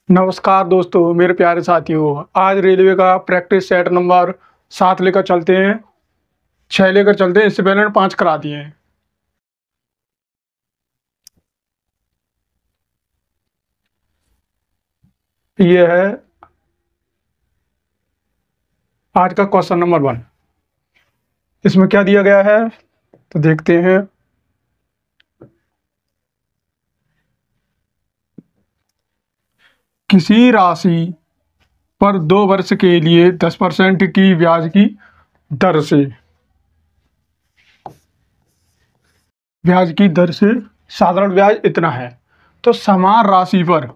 नमस्कार दोस्तों, मेरे प्यारे साथियों। आज रेलवे का प्रैक्टिस सेट नंबर 7 लेकर चलते हैं। 6 लेकर चलते हैं, इससे पहले मैंने 5 करा दिए हैं। ये है आज का क्वेश्चन नंबर 1। इसमें क्या दिया गया है तो देखते हैं। किसी राशि पर 2 वर्ष के लिए 10% की ब्याज की दर से साधारण ब्याज इतना है। तो समान राशि पर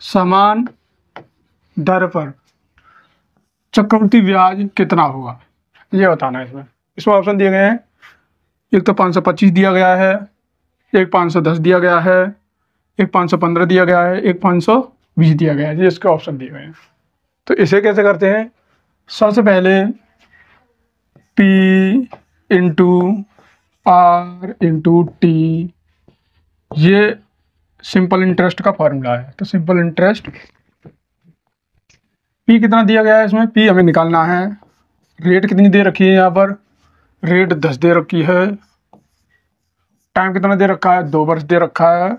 समान दर पर चक्रवृद्धि ब्याज कितना होगा, ये बताना है। इसमें ऑप्शन दिए गए हैं। एक तो 525 दिया गया है, एक 510 दिया गया है, एक 515 दिया गया है, एक 520 दिया गया है। ये इसके ऑप्शन दिए गए हैं। तो इसे कैसे करते हैं? सबसे पहले P into R into T, ये सिंपल इंटरेस्ट का फॉर्मूला है। तो सिंपल इंटरेस्ट P कितना दिया गया है, इसमें P हमें निकालना है। रेट कितनी दे रखी है, यहाँ पर रेट 10 दे रखी है। टाइम कितना दे रखा है, 2 वर्ष दे रखा है।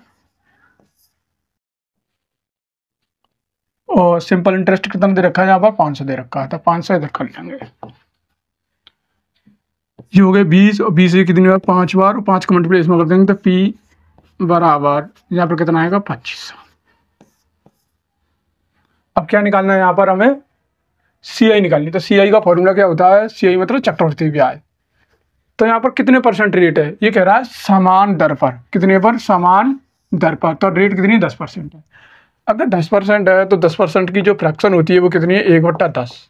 और सिंपल इंटरेस्ट कितना दे रखा है, यहाँ पर 500 दे रखा है। तो 500 इधर कर लेंगे। ये हो गए 20 और 20 कितनी बार 5 बार, और 5 का मल्टीप्लाई इसमें कर देंगे। तो P बराबर यहाँ पर कितना आएगा, 2500। अब क्या निकालना है, यहाँ पर हमें CI निकालनी। तो CI का फॉर्मूला क्या होता है? CI मतलब चक्रवृद्धि ब्याज। तो यहाँ पर कितने परसेंट रेट है, ये कह रहा है समान दर पर। कितने पर? समान दर पर। तो रेट कितनी है, 10% है। अगर 10% है तो 10% की जो फ्रैक्शन होती है वो कितनी है, 1/10।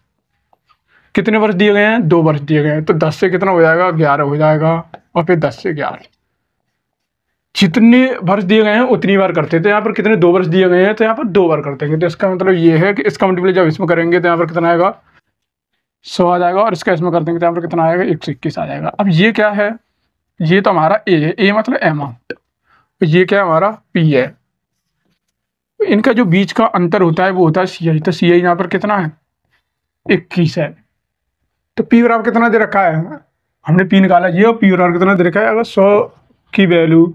कितने वर्ष दिए गए हैं, 2 वर्ष दिए गए हैं। तो 10 से कितना हो जाएगा, 11 हो जाएगा। और फिर 10 से 11, जितने वर्ष दिए गए हैं उतनी बार करते हैं। तो यहाँ पर कितने, 2 वर्ष दिए गए हैं, तो यहाँ पर 2 बार करते हैं। तो इसका मतलब ये है कि इसका मल्टीप्लाई जब इसमें करेंगे तो यहाँ पर कितना आएगा, 100 आ जाएगा। और इसका इसमें कर देंगे तो यहाँ पर कितना आएगा, 121 आ जाएगा। अब ये क्या है, ये तो हमारा ए है। ए मतलब अमाउंट। ये क्या हमारा P है। इनका जो बीच का अंतर होता है वो होता है CI। तो CI यहाँ पर कितना है, 21 है। तो P बराबर कितना दे रखा है, हमने P निकाला ये, और P बराबर कितना दे रखा है। अगर 100 की वैल्यू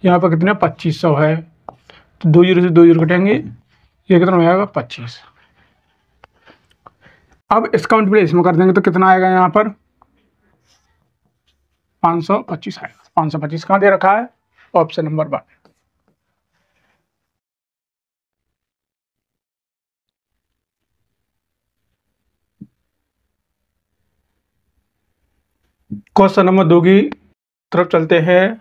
यहाँ पर कितने, 2500 है। तो 2 जीरो से 2 जीरो कटेंगे, ये कितना हो जाएगा, 25। अब इसका मल्टीप्लाई इसमें कर देंगे तो कितना आएगा, यहाँ पर 525 आएगा। 525 कहाँ दे रखा है, ऑप्शन नंबर 1। क्वेश्चन नंबर 2 की तरफ चलते हैं।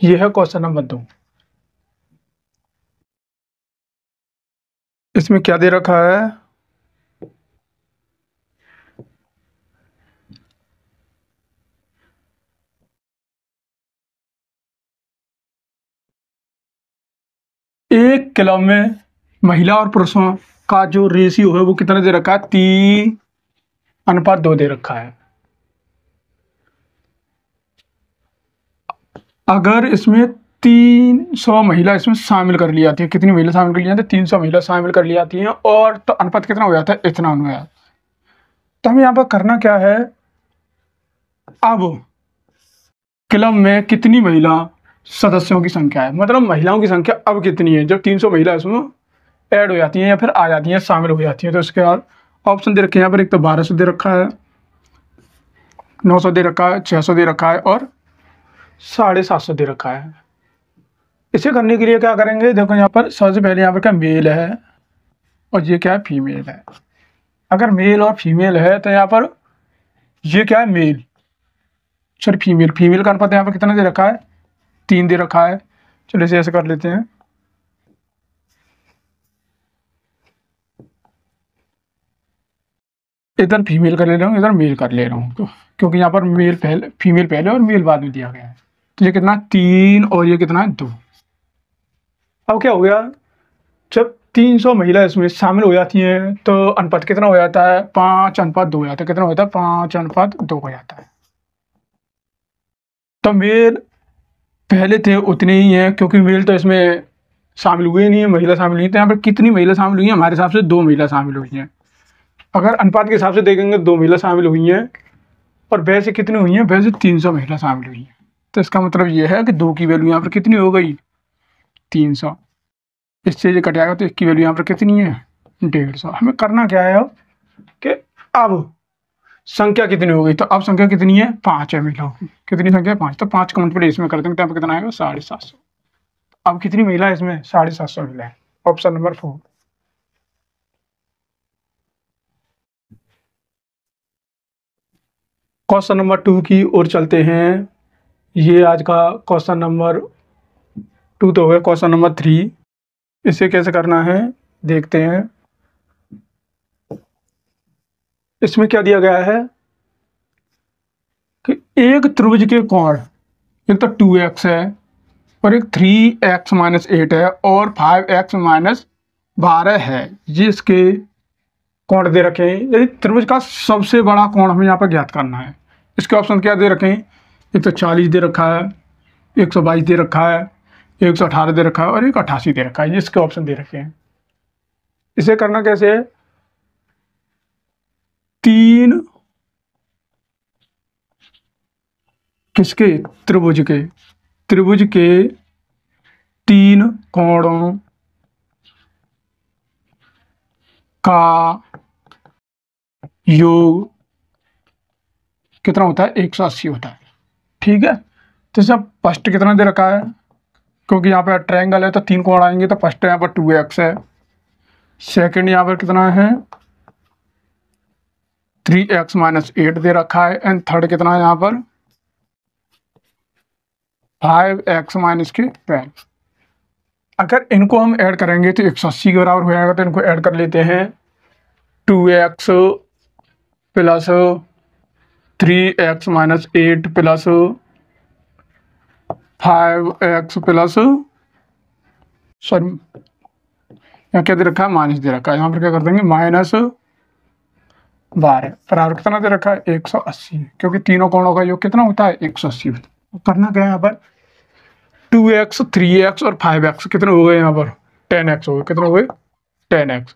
यह है क्वेश्चन नंबर 2। इसमें क्या दे रखा है, एक क्लब में महिला और पुरुषों का जो रेशियो है वो कितना दे रखा है, 3:2 दे रखा है। अगर इसमें 300 महिला इसमें शामिल कर ली जाती है, कितनी महिला शामिल कर ली जाती है, 300 महिला शामिल कर ली जाती हैं, और तो अनुपात कितना हो जाता है, इतना हो जाता है। तो हमें यहाँ पर करना क्या है, अब क्लब में कितनी महिला सदस्यों की संख्या है, मतलब महिलाओं की संख्या अब कितनी है जब 300 महिला इसमें ऐड हो जाती हैं या फिर आ जाती हैं, शामिल हो जाती हैं। तो इसके बाद ऑप्शन दे रखे हैं यहाँ पर। एक तो 1200 दे रखा है, 900 दे रखा है, 600 दे रखा है, और 750 दे रखा है। इसे करने के लिए क्या करेंगे, देखो यहाँ पर सबसे पहले यहाँ पर क्या मेल है और ये क्या है, फीमेल है। अगर मेल और फीमेल है तो यहाँ पर ये क्या है, मेल सॉरी फीमेल। फीमेल का अनुपात यहाँ पर कितना दे रखा है, 3 दे रखा है। चलो इसे ऐसे कर लेते हैं। इधर फीमेल कर ले रहा हूँ, इधर मेल कर ले रहा हूँ, तो क्योंकि यहाँ पर मेल पहले, फीमेल पहले और मेल बाद में दिया गया है। तो ये कितना, 3, और ये कितना है, 2। अब क्या हो गया, जब 300 महिला इसमें शामिल हो जाती हैं तो अनुपात कितना हो जाता है, 5:2 हो जाता है। कितना हो जाता है, 5:2 हो जाता है। तो मेल पहले थे उतने ही हैं, क्योंकि मेल तो इसमें शामिल हुए नहीं है, महिला शामिल नहीं। तो यहाँ पर कितनी महिला शामिल हुई है? हमारे हिसाब से 2 महिला शामिल हुई हैं। अगर अनुपात के हिसाब से देखेंगे 2 महिला शामिल हुई हैं, और वैसे कितनी हुई हैं? वैसे 300 महिला शामिल हुई हैं। तो इसका मतलब ये है कि 2 की वैल्यू यहाँ पर कितनी हो गई? 300। इससे ये कट जाएगा तो 1 की वैल्यू यहाँ पर कितनी है? 150। हमें करना क्या है अब कि अब संख्या कितनी हो गई? तो अब संख्या कितनी है? 5 है महिलाओं की। कितनी संख्या है? 5। तो 5 का मल्टीप्लाई इसमें कर देंगे तो यहाँ पर कितना आएगा? 750। अब कितनी महिला है इसमें? 750 महिला है। Option number 4। क्वेश्चन नंबर 2 की ओर चलते हैं। ये आज का क्वेश्चन नंबर 2 तो हो गया। क्वेश्चन नंबर 3, इसे कैसे करना है देखते हैं। इसमें क्या दिया गया है कि एक त्रिभुज के कोण, एक तो 2x है और एक 3x-8 है और 5x-12 है, जिसके कोण दे रखे हैं। यदि त्रिभुज का सबसे बड़ा कोण हमें यहाँ पर ज्ञात करना है। इसके ऑप्शन क्या दे रखे हैं? एक तो 40 दे रखा है, 122 दे रखा है, 118 दे रखा है और एक 88 दे रखा है। इसके ऑप्शन दे रखे हैं। इसे करना कैसे है? 3 किसके? त्रिभुज के 3 कोणों का योग कितना होता है? 180 होता है। ठीक है। तो सब फर्स्ट कितना दे रखा है? क्योंकि यहाँ पे ट्रायंगल है तो 3 कोण आएंगे, तो फर्स्ट यहाँ पर 2x है। सेकंड यहाँ पर कितना है? 3x-8 दे रखा है। एंड थर्ड कितना है यहाँ पर? 5x-12। अगर इनको हम ऐड करेंगे तो 180 के बराबर हो जाएगा। तो इनको ऐड कर लेते हैं। 2x plus 3x-8 plus 5x plus, sorry यहाँ क्या दे रखा है? माइनस दे रखा है। यहाँ पर क्या कर देंगे? -12 बराबर कितना दे रखा है? 180। क्योंकि तीनों कोणों का योग कितना होता है? 180 होता है। करना क्या है यहाँ पर? 2x, 3x और 5x कितने हो गए? यहाँ पर 10x हो गए। कितने हो गए? 10x।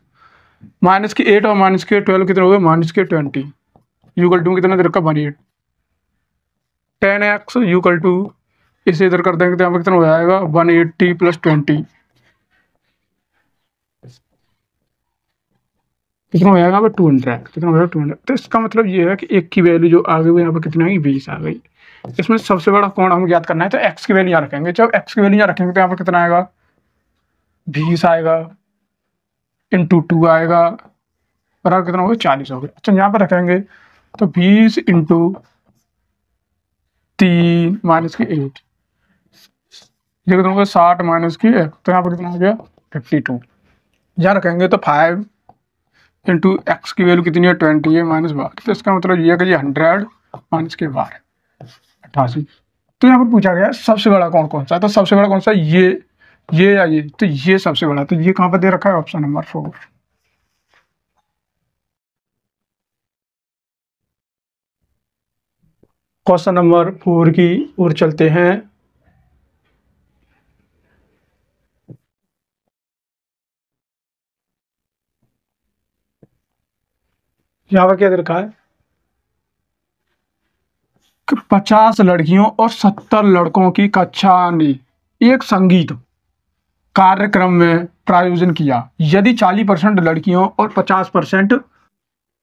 -8 और -12 कितने हो गए? -20। यूकल टू कितना दे रखा? 180। 10x यूकल टू, इसे इधर कर देंगे तो यहाँ पर कितना हो जाएगा? 180 + 20 कितना हो जाएगा? यहाँ पर 200। कितना हो जाएगा? 200। तो इसका मतलब ये है कि एक की वैल्यू जो आ गई वो यहाँ पर कितनी आई? 20 आ गई। इसमें सबसे बड़ा कोण हमें ज्ञात करना है, तो x की वैल्यू यहाँ रखेंगे। जब x की वैल्यू यहाँ रखेंगे तो यहाँ पर कितना आएगा? 20 आएगा, इंटू 2 आएगा, बराबर कितना होगा? 40 हो गया। अच्छा, यहाँ पर रखेंगे तो 20 इंटू 3 -8, ये कितना होगा? 60 -1, तो यहाँ पर कितना हो गया? 52। यहाँ रखेंगे तो 5 इंटू एक्स की वैल्यू कितनी है? 20 है, -12। तो इसका मतलब ये है कि ये 100 -12 88। तो यहाँ पर पूछा गया सबसे बड़ा कोण कौन सा है? तो सबसे बड़ा कौन सा? ये या ये? तो ये सबसे बड़ा। तो ये कहाँ पर दे रखा है? Option number 4। क्वेश्चन नंबर 4 की ओर चलते हैं। यहाँ पर क्या दे रखा है कि 50 लड़कियों और 70 लड़कों की कक्षा ने एक संगीत कार्यक्रम में प्रायोजन किया। यदि 40% लड़कियों और 50%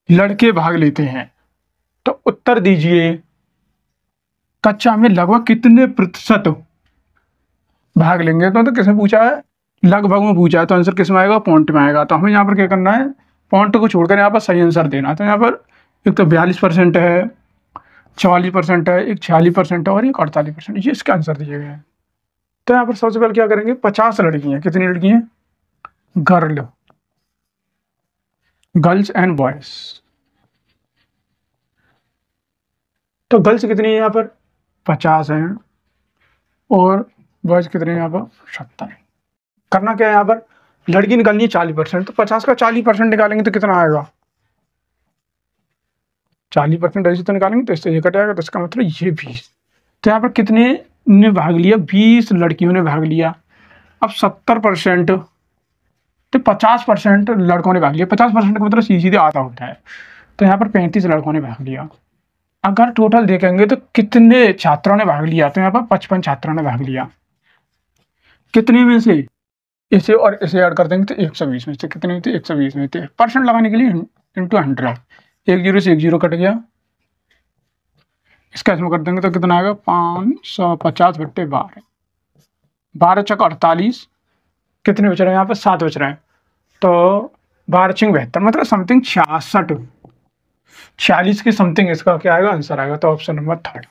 लड़के भाग लेते हैं तो उत्तर दीजिए, कक्षा में लगभग कितने प्रतिशत भाग लेंगे? तो किसने पूछा है? लगभग में पूछा है, तो आंसर किस में आएगा? पॉइंट में आएगा। तो हमें यहाँ पर क्या करना है? पॉइंट को छोड़कर यहाँ पर सही आंसर देना। तो यहाँ पर एक तो 42% है, 44% है, एक 46% है और एक 48%। ये इसका आंसर दिए गए हैं। तो यहाँ पर सबसे पहले क्या करेंगे? 50 लड़की हैं। कितनी लड़की हैं? Girls and boys. तो गर्ल्स कितनी है यहाँ पर? 50 हैं और बॉयज कितने हैं यहाँ पर? 70 है। करना क्या है? यहाँ पर लड़की निकालनी है 40%। तो 50 का 40% निकालेंगे तो कितना आएगा? 40% ऐसे तो निकालेंगे तो इससे ये कट जाएगा, तो इसका मतलब ये 20। तो यहाँ पर कितने ने भाग लिया, 20 लड़कियों ने भाग लिया। अब 70% तो 50% लड़कों ने भाग लिया। 50% का मतलब सीधे आधा होता है। तो यहाँ पर 35 लड़कों ने भाग लिया। अगर टोटल देखेंगे तो कितने छात्रों ने भाग लिया, तो यहाँ पर 55 छात्रों ने भाग लिया। कितने में से, इसे और इसे ऐड कर देंगे तो 120 में से। कितने में थे, 120 में थे। परसेंट लगाने के लिए इंटू 100, 1 जीरो से 1 जीरो कट गया। इसका इसमें कर देंगे तो कितना आएगा, 550 बट्टे 12, 12 चक 48। कितने बच रहे हैं यहाँ पर, 7 बच रहे हैं। तो 12 छिंग 72, मतलब समथिंग 66, 46 के समथिंग इसका क्या आएगा, आंसर आएगा। तो ऑप्शन नंबर 3।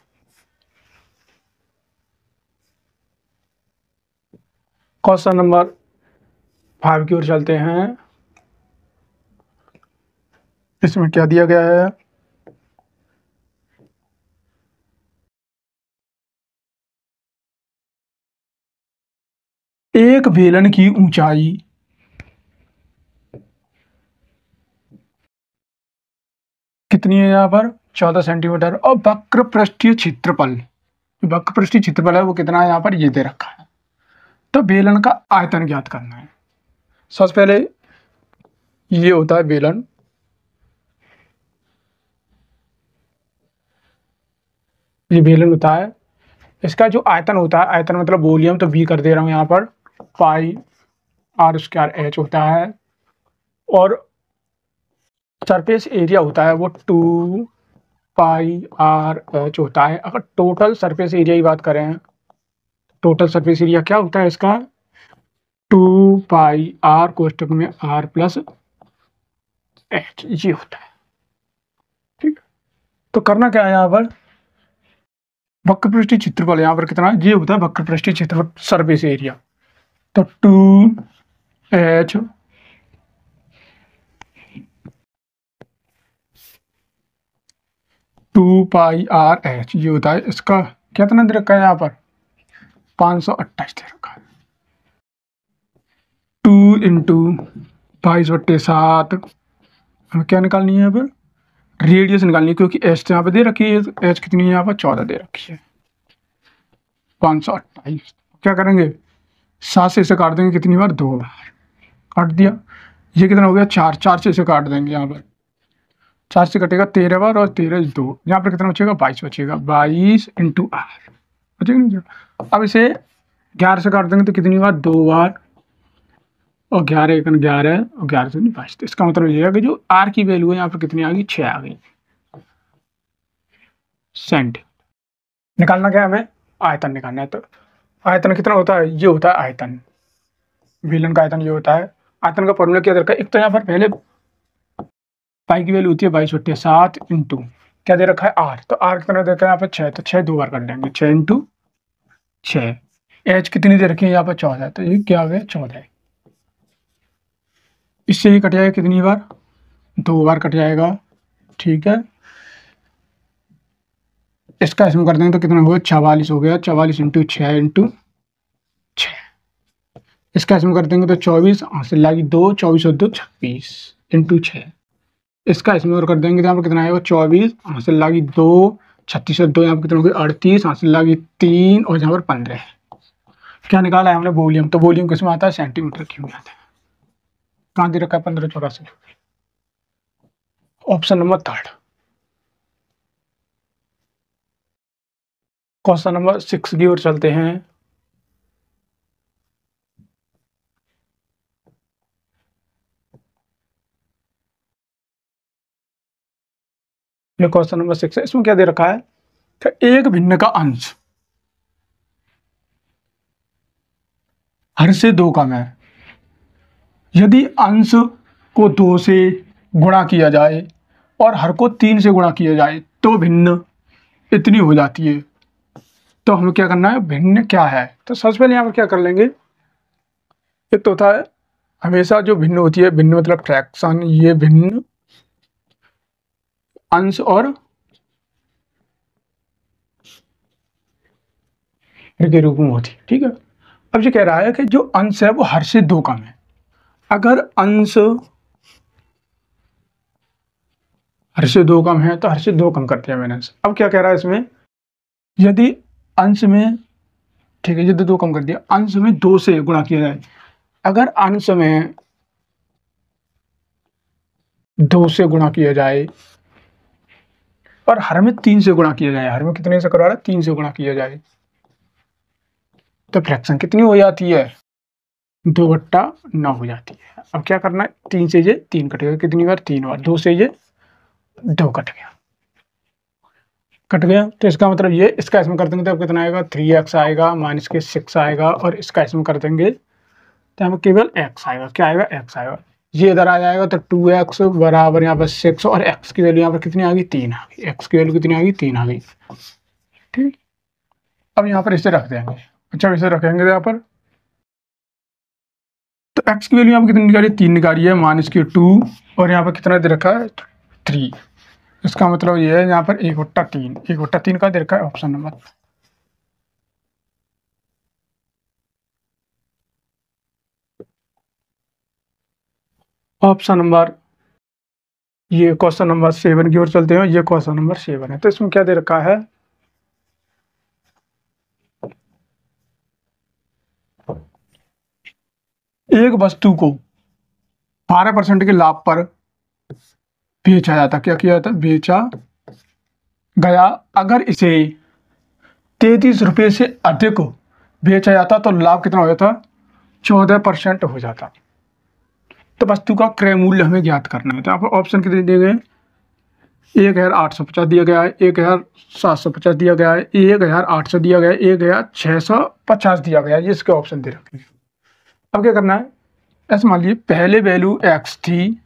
क्वेश्चन नंबर 5 की ओर चलते हैं। इसमें क्या दिया गया है, एक बेलन की ऊंचाई कितनी है यहाँ पर, 14 सेंटीमीटर। और वक्र पृष्ठीय क्षेत्रफल, वक्र पृष्ठीय क्षेत्रफल है वो कितना है यहाँ पर, ये दे रखा है। तो बेलन का आयतन ज्ञात करना है। सबसे पहले ये होता है बेलन, ये बेलन होता है। इसका जो आयतन होता है, आयतन मतलब वॉल्यूम, तो V कर दे रहा हूँ यहाँ पर, पाई आर स्क्वायर H होता है। और सरफेस एरिया होता है वो 2 पाई आर H होता है। अगर टोटल सरफेस एरिया की बात करें, टोटल सरफेस एरिया क्या होता है इसका, 2 पाई आर कोष्टक में R प्लस H, ये होता है। ठीक, तो करना क्या है यहाँ पर, वक्र पृष्ठीय क्षेत्रफल यहाँ पर कितना, ये होता है वक्र पृष्ठीय क्षेत्रफल, सरफेस एरिया। तो 2H 2 पाई आर H, ये होता है। इसका कितना दे रखा है यहाँ पर, 528 दे रखा है। 2 इंटू 22/7, हमें क्या निकालनी है यहाँ पर, रेडियस निकालनी है, क्योंकि एच तो यहाँ पे दे रखी है। एच कितनी है यहाँ पर, 14 दे रखी है। 528 क्या करेंगे, 7 से इसे काट देंगे कितनी बार, 2 बार काट दिया। ये कितना हो गया, 4, 4 से इसे काट देंगे यहाँ पर, 4 से कटेगा 13 बार, और 13 2, यहाँ पर कितना बचेगा, 22 बचेगा। 22 इंटू आर बचेगा नहीं। अब इसे 11 से काट देंगे तो कितनी बार, 2 बार, और 11 1 11, और 11 से 22। तो इसका मतलब ये है कि जो आर की वैल्यू है यहाँ पर कितनी आ गई, 6 आ गई सेंट। निकालना क्या है हमें, आयतन निकालना है। तो आयतन कितना होता है, ये होता है आयतन, बेलन का आयतन ये होता है। आयतन का फॉर्मूला क्या दे रखा है, एक तो यहाँ पर पहले पाई की वैल्यू होती है 22/7 इंटू क्या दे रखा है, आर। तो आर कितना दे रखा है यहाँ पर, 6, तो 6 2 बार कर देंगे, 6 इंटू 6। एच कितनी दे रखी है यहाँ पर, 14, तो ये क्या हो गया, 14। इससे ही कट जाएगा कितनी बार, 2 बार कट जाएगा। ठीक है, इसका इसमें कर देंगे तो कितना होगा, 44 हो गया। 44 इंटू 6 इंटू 6। इसका इसमें कर देंगे तो 24, हासिल लागी 2, 24 और 2 26 इंटू 6। इसका इसमें और कर देंगे तो यहाँ पर कितना आएगा, 24, हासिल लागी 2, 36 और 2 यहाँ पर कितना होगा, 38, हासिल लागी 3, और यहाँ पर 15। क्या निकाला है हमने, वॉल्यूम। तो वॉल्यूम किसमें आता है, सेंटीमीटर क्यूब में आता है। कहाँ दे रखा है, 1584। Option number 3। क्वेश्चन नंबर 6 की ओर चलते हैं। ये क्वेश्चन नंबर 6 है। इसमें क्या दे रखा है कि एक भिन्न का अंश हर से 2 कम है। यदि अंश को 2 से गुणा किया जाए और हर को 3 से गुणा किया जाए तो भिन्न इतनी हो जाती है। तो हमें क्या करना है, भिन्न क्या है। तो सबसे पहले यहाँ पर क्या कर लेंगे, एक तो होता है हमेशा जो भिन्न होती है, भिन्न मतलब फ्रैक्शन, ये भिन्न अंश और के रूप में होती है। ठीक है, अब ये कह रहा है कि जो अंश है वो हर से 2 कम है। अगर अंश हर से 2 कम है तो हर से 2 कम करते हैं मैंने। अब क्या कह रहा है इसमें, यदि अंश में ठीक है, ये दो कम कर दिया। अंश में 2 से गुणा किया जाए, अगर अंश में 2 से गुणा किया जाए और हर में 3 से गुणा किया जाए, हर में कितने से करवा रहा है, 3 से गुणा किया जाए, तो फ्रैक्शन कितनी हो जाती है, 2/9 हो जाती है। अब क्या करना है, 3 से ये 3 कटेगा, कितनी बार, 3 बार, 2 से ये 2 कट गया, तो इसका मतलब ये, इसका इसमें कर देंगे तो अब कितना आएगा, 3x आएगा, माइनस के 6 आएगा, और इसका इसमें कर देंगे तो हमें केवल x आएगा, क्या आएगा, x आएगा। ये इधर आ जाएगा तो 2x बराबर यहाँ पर 6, और x की वैल्यू यहाँ पर कितनी आ गई, 3 आ गई, x की वैल्यू कितनी आ गई, 3 आ गई। ठीक, अब यहाँ पर इसे रख देंगे। अच्छा, इसे रखेंगे यहाँ पर, तो x की वैल्यू यहाँ पर कितनी निकाली, 3 निकाली है, माइनस की 2, और यहाँ पर कितना दे रखा है, 3। इसका मतलब ये है यहाँ पर 1/3, 1/3 का दे रखा है ऑप्शन नंबर। ऑप्शन नंबर, ये क्वेश्चन नंबर 7 की ओर चलते हैं, ये क्वेश्चन नंबर 7 है। तो इसमें क्या दे रखा है, एक वस्तु को 12% के लाभ पर बेचा जाता, क्या किया जाता, बेचा गया, अगर इसे 33 रुपये से अधिक बेचा जाता तो लाभ कितना हो जाता, 14% हो जाता। तो वस्तु का क्रय मूल्य हमें ज्ञात करना है। तो आप ऑप्शन कितने दिए गए, 1850 दिया गया है, 1750 दिया गया है, 1800 दिया गया है, 1650 दिया गया है, ये इसके ऑप्शन दे रखे हैं। अब क्या करना है, ऐसे मान लीजिए पहले वैल्यू x थी,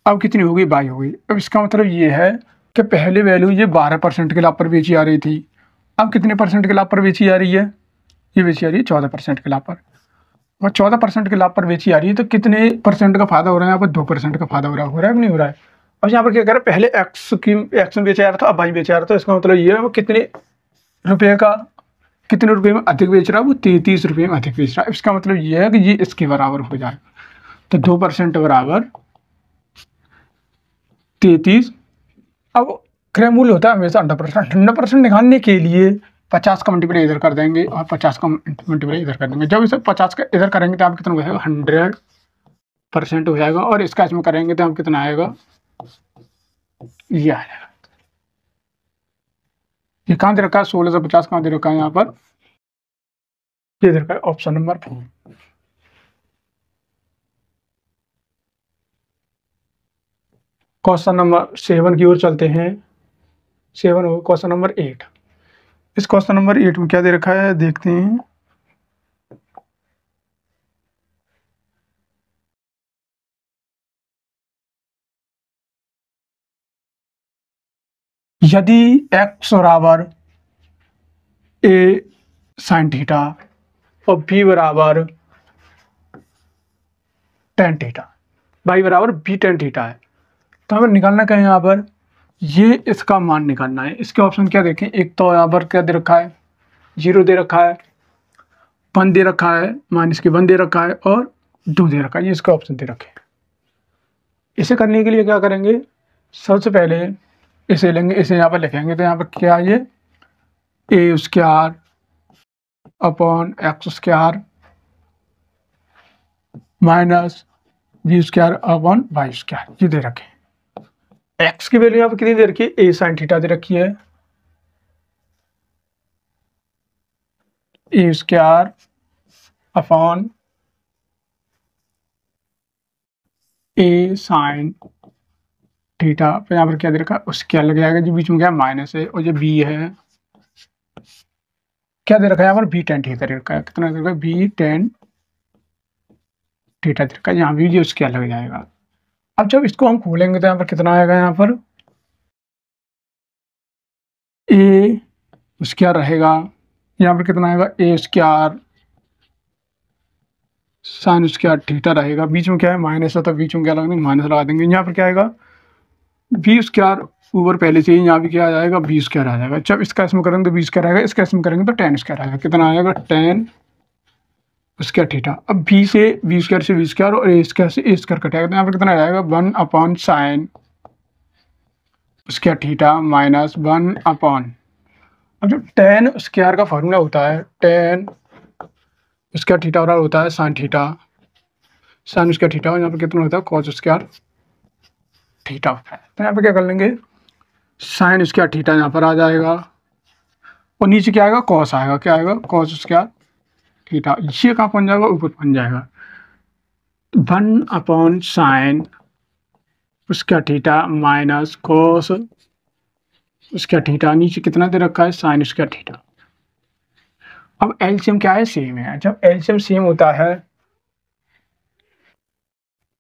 अब कितनी हो गई, y हो गई। अब इसका मतलब ये है कि पहले वैल्यू ये 12% के लाभ पर बेची आ रही थी, अब कितने परसेंट के लाभ पर बेची जा रही है, ये बेची आ रही है 14% के लाभ पर, और 14% के लाभ पर बेची आ रही है, तो कितने परसेंट का फायदा हो रहा है, यहाँ पर 2% का फायदा हो रहा है कि नहीं हो रहा है। और यहाँ पर क्या कर रहा है, पहले एक्स में बेचा जा रहा था, अब y बेचा जा रहा था, इसका मतलब ये है वो कितने रुपये में अधिक बेच रहा है, वो 33 रुपये में अधिक बेच रहा है। इसका मतलब ये है कि ये इसके बराबर हो जाएगा, तो 2% बराबर 33। अब क्रय मूल्य होता है हमेशा 100%, 100% निकालने के लिए 50 का मल्टीप्लाई इधर कर देंगे और 50 का मल्टीप्लाई इधर कर देंगे। जब इसे 50 का इधर करेंगे तो आप कितना हो जाएगा, 100% हो जाएगा, और इसका इसमें करेंगे तो हम कितना आएगा, ये आ जाएगा। ये कहाँ दे रखा है, 1650 कहाँ दे रखा है, यहाँ पर ये दे रखा है ऑप्शन नंबर 4। क्वेश्चन नंबर 7 की ओर चलते हैं। 7 हो क्वेश्चन नंबर 8। इस क्वेश्चन नंबर 8 में क्या दे रखा है, देखते हैं। यदि x बराबर a sin थीटा और b बराबर tan थीटा, y बराबर b tan थीटा है, तो हमें निकालना क्या है, यहाँ पर ये इसका मान निकालना है। इसके ऑप्शन क्या देखें, एक तो यहाँ पर क्या दे रखा है, 0 दे रखा है, 1 दे रखा है, माइनस के 1 दे रखा है, और 2 दे रखा है, ये इसका ऑप्शन दे रखे हैं। इसे करने के लिए क्या करेंगे, सबसे पहले इसे लेंगे, इसे यहाँ पर लिखेंगे, तो यहाँ पर क्या है, ये a² upon x² minus b² upon y², ये दे रखे हैं। x की वैल्यू यहाँ पर कितनी दे रखी है, a sin थीटा दे रखी है, a² upon a sin theta, फिर यहाँ पर क्या दे रखा है, उसके अलग जाएगा, जो बीच में क्या माइनस है, और जो b है क्या दे रखा है, यहाँ पर b tan थीटा दे रखा है, कितना दे रखा है, b tan थीटा दे रखा है, यहाँ भी जो उसके अलग जाएगा। अब जब इसको हम खोलेंगे तो यहाँ पर कितना आएगा, यहाँ पर a उसका रहेगा, यहाँ पर कितना आएगा, a² साइन स्क्वायर थीटा रहेगा, बीच में क्या है माइनस है, तो बीच में क्या लगा देंगे, माइनस लगा देंगे। यहाँ पर क्या आएगा, b² ऊपर पहले से ही, यहाँ भी क्या आ जाएगा, b² आ जाएगा। जब इसका इसमें करेंगे तो b² आएगा, इसका इसमें करेंगे तो tan² आएगा, कितना आएगा, tan स्क्वायर थीटा। अब b से b² से b² और a² से a² कटेगा, तो यहाँ पर कितना आएगा, 1 upon sine square theta minus 1 upon अब जो टेन स्क्वायर का फॉर्मूला होता है, टेन स्क्वायर थीटा बराबर होता है sine theta, sine square theta, यहाँ पर कितना होता है कॉस स्क्वायर थीटा होता है। तो यहाँ पे क्या कर लेंगे, साइन स्क्वायर थीटा यहाँ पर आ जाएगा और नीचे क्या आएगा, कॉस आएगा, क्या आएगा कॉस स्क्वायर थीटा, ये कहाँ बन जाएगा, ऊपर बन जाएगा 1 sign square theta minus cos square theta, नीचे कितना दे रखा है साइन स्क्वायर थीटा। अब एलसीएम क्या है, सेम है। जब एलसीएम सेम होता है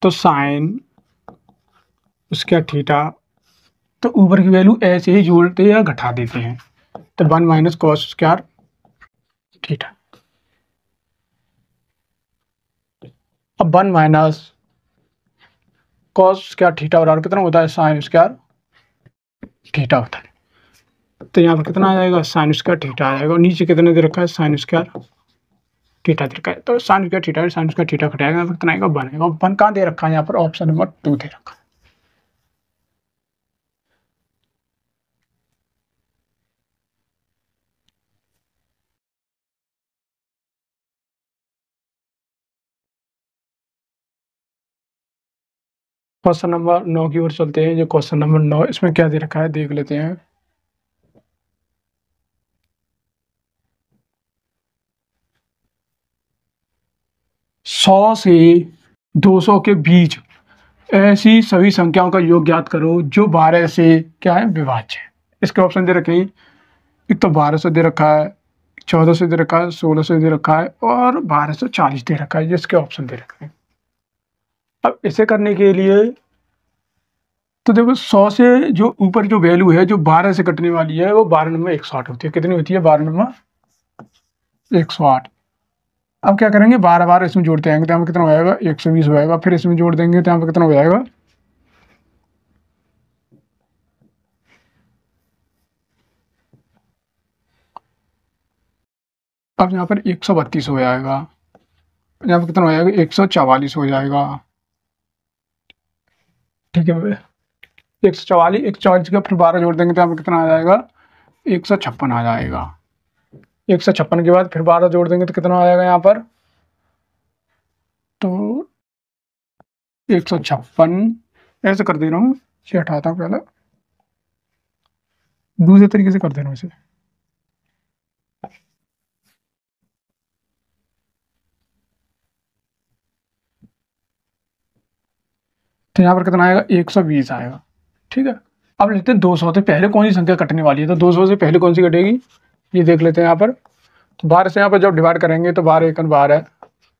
तो साइन स्क्वायर थीटा, तो ऊपर की वैल्यू ऐसे ही जोड़ते या घटा देते हैं, तो 1 माइनस कॉस स्क्वायर थीटा। अब 1 माइनस कॉस स्क्वायर थीटा बराबर कितना होता है साइन स्क्वायर थीटा होता है। तो यहाँ पर कितना आ जाएगा, साइन स्क्वायर थीटा आ जाएगा और नीचे कितने दे रखा है साइन स्क्वायर थीटा दे रखा है। तो sine square theta sine square theta घटाएगा, यहाँ पर कितना आएगा 1 आएगा। 1 कहाँ दे रखा है, यहाँ पर ऑप्शन नंबर 2 दे रखा है। क्वेश्चन नंबर 9 की ओर चलते हैं। जो क्वेश्चन नंबर 9, इसमें क्या दे रखा है देख लेते हैं। सौ से 200 के बीच ऐसी सभी संख्याओं का योग ज्ञात करो जो 12 से क्या है विभाज्य है। इसके ऑप्शन दे रखे हैं, एक तो 1200 दे रखा है, 1400 दे रखा है, 1600 दे रखा है और 1240 दे रखा है। जिसके ऑप्शन दे रखे हैं। अब इसे करने के लिए तो देखो 100 से जो ऊपर जो वैल्यू है जो 12 से कटने वाली है वो 12 नंबर 108 होती है। कितनी होती है, 12 नंबर 108। अब क्या करेंगे, 12 बार इसमें जोड़ते आएंगे तो यहाँ पर कितना हो जाएगा 120 हो जाएगा। फिर इसमें जोड़ देंगे तो यहाँ पर कितना हो जाएगा, अब यहाँ पर 132 हो जाएगा, यहाँ पर कितना हो जाएगा 144 हो जाएगा। ठीक है, 144 144 का फिर 12 जोड़ देंगे तो यहाँ पर कितना आ जाएगा 156 आ जाएगा। 156 के बाद फिर 12 जोड़ देंगे तो कितना आ जाएगा यहाँ पर, तो 156 ऐसे कर दे रहा हूँ, ये हटाता हूँ पहले, दूसरे तरीके से कर दे रहा हूँ इसे। तो यहाँ पर कितना आएगा 120 आएगा। ठीक है, अब लेते हैं 200 से पहले कौन सी संख्या कटने वाली है। तो 200 से पहले कौन सी कटेगी ये देख लेते हैं। यहाँ पर तो 12 से यहाँ पर जब डिवाइड करेंगे तो 12 एकन 12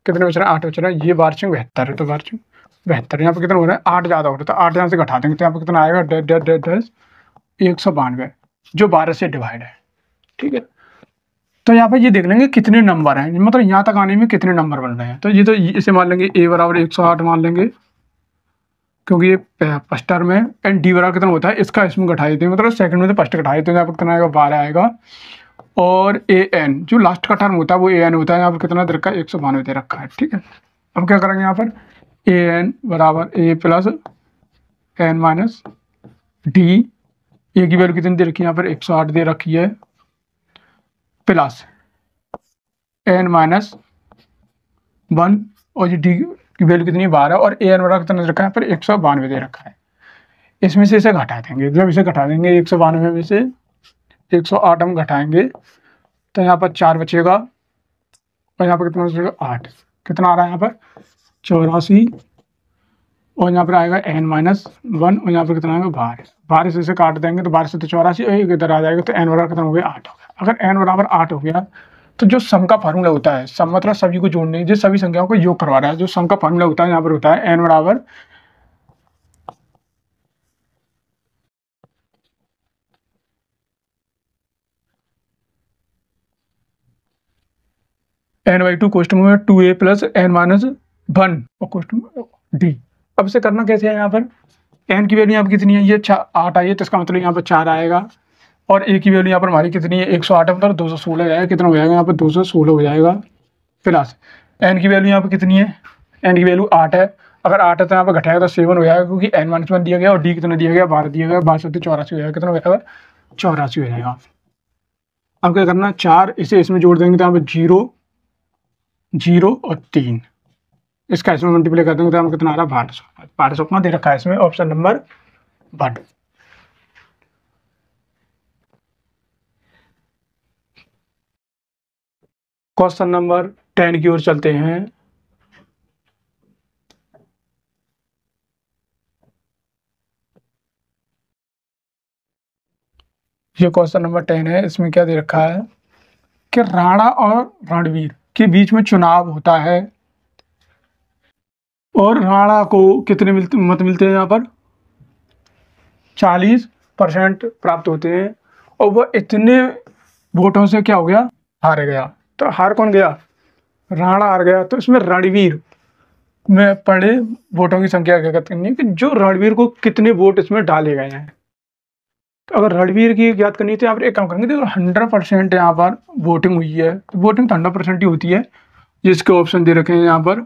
कितने बच रहे हैं 8 बच रहे हैं। ये 12 72 है, तो 12 72 यहाँ पर कितना हो रहा है 8 ज़्यादा हो रहा है, तो 8 यहाँ से घटा देंगे तो यहाँ पर कितना आएगा 192 जो 12 से डिवाइड है। ठीक है, तो यहाँ पर ये देख लेंगे कितने नंबर हैं, मतलब यहाँ तक आने में कितने नंबर बन रहे हैं। तो ये तो इसे मान लेंगे a बराबर 108 मान लेंगे क्योंकि ये फर्स्ट टर्म है, एंड डी बराबर कितना होता है इसका इसमें घटाई देते हैं, मतलब सेकंड में तो फर्स्ट घटाई तो यहाँ पर कितना आएगा 12 आएगा। और ए एन जो लास्ट का टर्म होता है वो ए एन होता है, यहाँ पर कितना दे रखा है 192 दे रखा है। ठीक है, अब क्या करेंगे यहाँ पर ए एन बराबर ए प्लस एन माइनस डी, ए की वैल्यू कितनी दे रखी है यहाँ पर 108 दे रखी है, प्लस एन माइनस 1 और ये डी की वैल्यू कितनी है 12 और ए एन बराबर कितना दे रखा है यहाँ पर 192 दे रखा है। इसमें से इसे घटा देंगे, जब इसे घटा देंगे 192 में से 108 हम घटाएंगे तो यहाँ पर 4 बचेगा और यहाँ पर कितना बचेगा 8, कितना आ रहा है यहाँ पर 84 और यहाँ पर आएगा एन माइनस 1 और यहाँ पर कितना आएगा 12 से इसे काट देंगे तो 12 से तो 84 और एक इधर आ जाएगा तो एन बराबर कितना हो गया 8 हो गया। अगर एन बराबर 8 हो गया तो जो सम का फार्मूला होता है, सम मतलब सभी को जोड़ने, जो सभी संख्याओं को योग करवा रहा है, जो सम का फार्मूला होता है यहाँ पर होता है एन बराबर एन बाई 2 कोष्टक में 2a प्लस एन माइनस 1 और कोष्टक डी। अब इसे करना कैसे है, यहाँ पर एन की वैल्यू यहाँ पर कितनी है, ये 8 आई है तो इसका मतलब यहाँ पर 4 आएगा और ए की वैल्यू यहाँ पर हमारी कितनी है 108 मतलब 216 जाएगा, कितना हो जाएगा यहाँ पर 216 हो जाएगा। प्लस एन की वैल्यू यहाँ पर कितनी है, एन की वैल्यू 8 है, अगर 8 है तो यहाँ पर घटाएगा तो 7 हो जाएगा क्योंकि एन माइनस 1 दिया गया और डी कितना दिया गया 12 दिया गया, 12 से 84 हो जाएगा, कितना हो जाएगा 84 हो जाएगा। अब क्या करना, 4 इसे इसमें जोड़ देंगे तो यहाँ पर 0 0 और 3, इसका इसमें मल्टीप्लाई कर देंगे तो हमें कितना आ रहा है 1200। 1200 कहाँ दे रखा है इसमें, ऑप्शन नंबर 1। क्वेश्चन नंबर 10 की ओर चलते हैं। ये क्वेश्चन नंबर 10 है। इसमें क्या दे रखा है कि राणा और रणवीर के बीच में चुनाव होता है और राणा को कितने मत मिलते हैं, यहाँ पर 40% प्राप्त होते हैं और वह इतने वोटों से क्या हो गया, हार गया। तो हार कौन गया, राणा हार गया। तो इसमें रणवीर में पड़े वोटों की संख्या क्या करनी है कि जो रणवीर को कितने वोट इसमें डाले गए हैं। तो अगर रणवीर की याद करनी है तो यहाँ पर एक काम करेंगे, तो 100% यहाँ पर वोटिंग हुई है, तो वोटिंग तो 100% ही होती है, जिसके ऑप्शन दे रखे हैं यहाँ पर।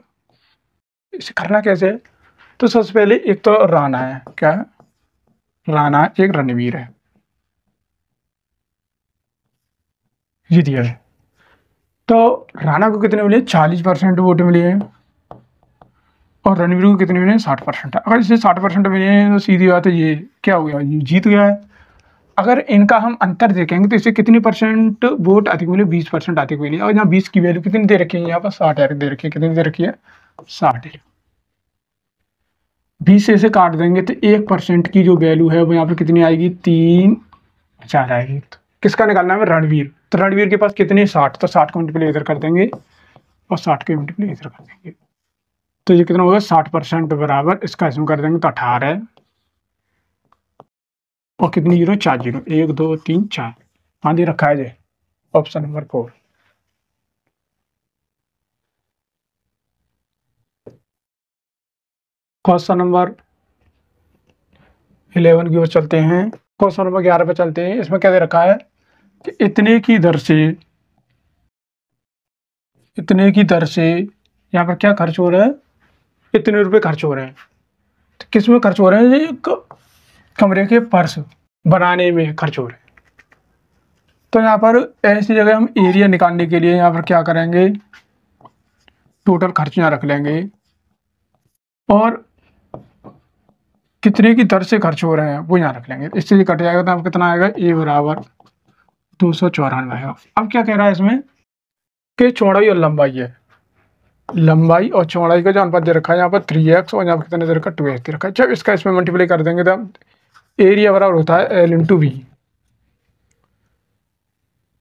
इसे करना कैसे है, तो सबसे पहले एक तो राणा है, क्या है, राणा, एक रणवीर है, ये दिया है। तो राणा को कितने मिले, 40% वोट मिले हैं और रणवीर को कितने मिले, 60%। अगर इसे 60% मिले हैं तो सीधी बात है ये क्या हो गया, ये जीत गया है। अगर इनका हम अंतर देखेंगे तो इसे कितनी परसेंट वोट अधिक मिले, 20% अधिक मिले। और यहाँ 20 की वैल्यू कितनी दे रखी है, यहाँ पर 60 दे रखी है, कितनी दे रखी है, 60। 20 से इसे काट देंगे तो 1% की जो वैल्यू है वो यहाँ पर कितनी आएगी, 3000 आएगी। तो किसका निकालना है, रणवीर। तो रणवीर के पास कितनी, 60, तो 60 को मल्टीप्लाई इधर कर देंगे और 60 को मल्टीप्लाई इधर कर देंगे, तो ये कितना होगा, 60% बराबर, इसका इसमें कर देंगे तो 18 और कितनी 0, 4 0, 1 2 3 4, हाँ दे रखा है जी, ऑप्शन नंबर 4। क्वेश्चन नंबर 11 की ओर चलते हैं। क्वेश्चन नंबर 11 पे चलते हैं। इसमें क्या दे रखा है कि इतने की दर से यहाँ पर क्या खर्च हो रहा है, इतने रुपए खर्च हो रहे हैं। तो किस में खर्च हो रहे हैं, एक कमरे के फर्श बनाने में खर्च हो रहे हैं। तो यहाँ पर ऐसी जगह हम एरिया निकालने के लिए यहाँ पर क्या करेंगे, टोटल खर्च यहाँ रख लेंगे और कितने की दर से खर्च हो रहे हैं वो यहाँ रख लेंगे। इससे ये कट जाएगा तो आपको कितना आएगा, ए बराबर 294 आएगा। अब क्या कह रहा है इसमें कि चौड़ाई और लंबाई है, लंबाई और चौड़ाई का जो अनुपात दे रखा है यहाँ पर 3x और यहाँ पर कितने दे रखा है, 2x दे रखा है। जब इसका इसमें मल्टीप्लाई कर देंगे तो एरिया बराबर होता है L × V।